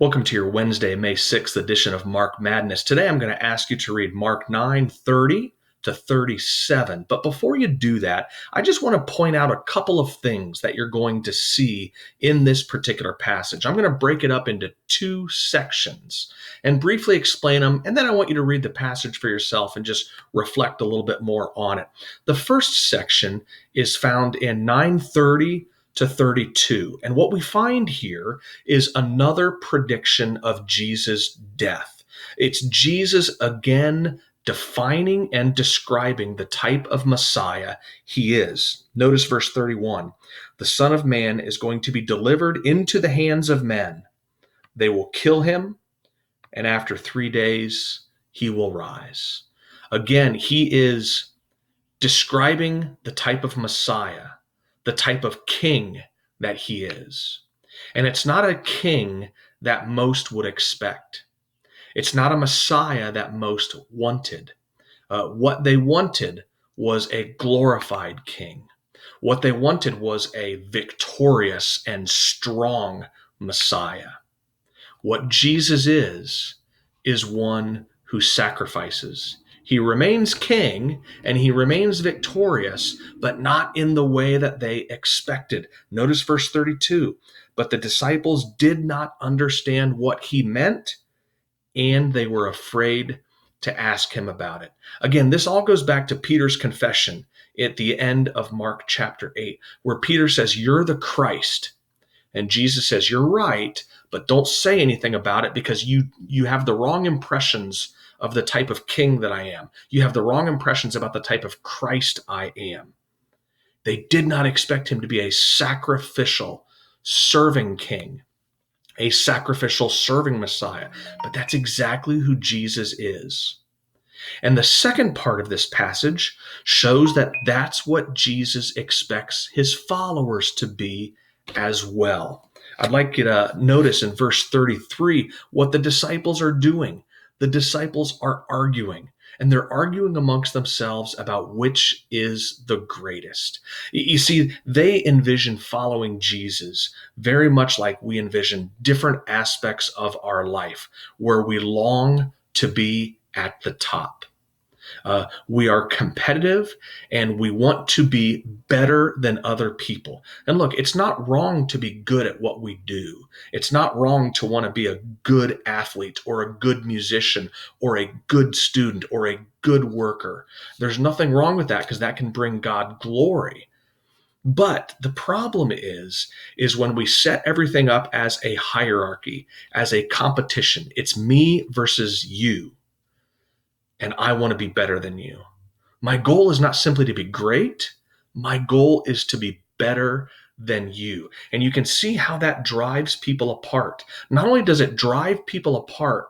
Welcome to your Wednesday, May 6th edition of Mark Madness. Today I'm going to ask you to read Mark 9:30 to 37. But before you do that, I just want to point out a couple of things that you're going to see in this particular passage. I'm going to break it up into two sections and briefly explain them, and then I want you to read the passage for yourself and just reflect a little bit more on it. The first section is found in 9:30 to 32. And what we find here is another prediction of Jesus' death. It's Jesus again defining and describing the type of Messiah he is. Notice verse 31. The Son of Man is going to be delivered into the hands of men. They will kill him, and after 3 days he will rise. Again, he is describing the type of Messiah, the type of king that he is. And it's not a king that most would expect. It's not a Messiah that most wanted. What they wanted was a glorified king. What they wanted was a victorious and strong Messiah. What Jesus is one who sacrifices. He remains king and he remains victorious, but not in the way that they expected. Notice verse 32. But the disciples did not understand what he meant, and they were afraid to ask him about it. Again, this all goes back to Peter's confession at the end of Mark chapter 8, where Peter says, "You're the Christ." And Jesus says, "You're right, but don't say anything about it because you have the wrong impressions of the type of king that I am. You have the wrong impressions about the type of Christ I am." They did not expect him to be a sacrificial, serving king, a sacrificial, serving Messiah. But that's exactly who Jesus is. And the second part of this passage shows that that's what Jesus expects his followers to be as well. I'd like you to notice in verse 33 what the disciples are doing. The disciples are arguing, and they're arguing amongst themselves about which is the greatest. You see, they envision following Jesus very much like we envision different aspects of our life, where we long to be at the top. We are competitive and we want to be better than other people. And look, it's not wrong to be good at what we do. It's not wrong to want to be a good athlete or a good musician or a good student or a good worker. There's nothing wrong with that because that can bring God glory. But the problem is when we set everything up as a hierarchy, as a competition. It's me versus you. And I want to be better than you. My goal is not simply to be great. My goal is to be better than you. And you can see how that drives people apart. Not only does it drive people apart,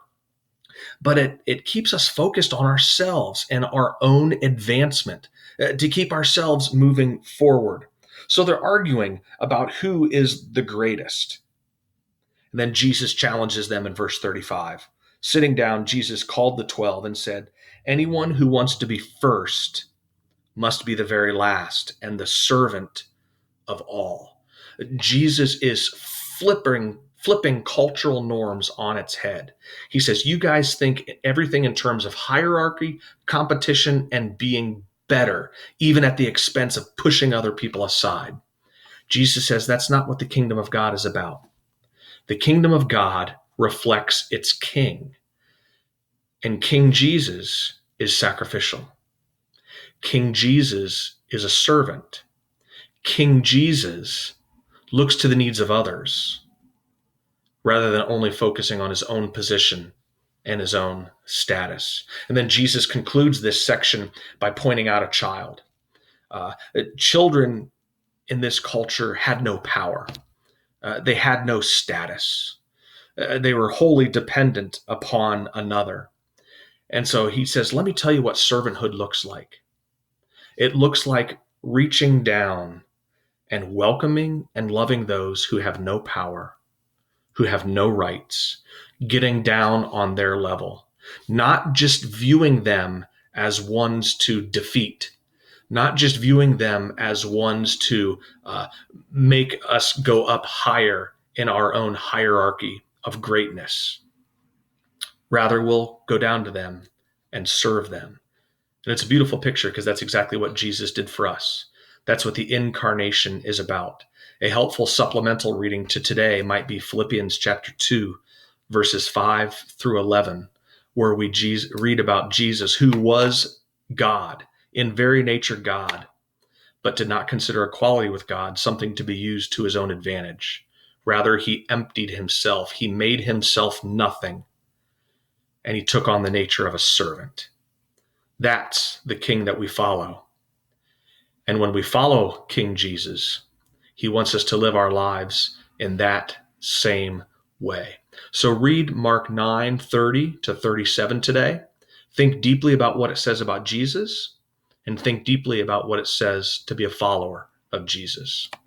but it keeps us focused on ourselves and our own advancement to keep ourselves moving forward. So they're arguing about who is the greatest. And then Jesus challenges them in verse 35. Sitting down, Jesus called the 12 and said, "Anyone who wants to be first must be the very last and the servant of all." Jesus is flipping cultural norms on its head. He says, you guys think everything in terms of hierarchy, competition, and being better, even at the expense of pushing other people aside. Jesus says that's not what the kingdom of God is about. The kingdom of God reflects its king. And King Jesus is sacrificial. King Jesus is a servant. King Jesus looks to the needs of others rather than only focusing on his own position and his own status. And then Jesus concludes this section by pointing out a child. Children in this culture had no power. They had no status. They were wholly dependent upon another. And so he says, let me tell you what servanthood looks like. It looks like reaching down and welcoming and loving those who have no power, who have no rights, getting down on their level, not just viewing them as ones to defeat, not just viewing them as ones to make us go up higher in our own hierarchy of greatness. Rather, we'll go down to them and serve them. And it's a beautiful picture because that's exactly what Jesus did for us. That's what the incarnation is about. A helpful supplemental reading to today might be Philippians chapter 2, verses 5 through 11, where we read about Jesus, who was God, in very nature God, but did not consider equality with God something to be used to his own advantage. Rather, he emptied himself. He made himself nothing, and he took on the nature of a servant. That's the king that we follow. And when we follow King Jesus, he wants us to live our lives in that same way. So read Mark 9:30 to 37 today. Think deeply about what it says about Jesus, and think deeply about what it says to be a follower of Jesus.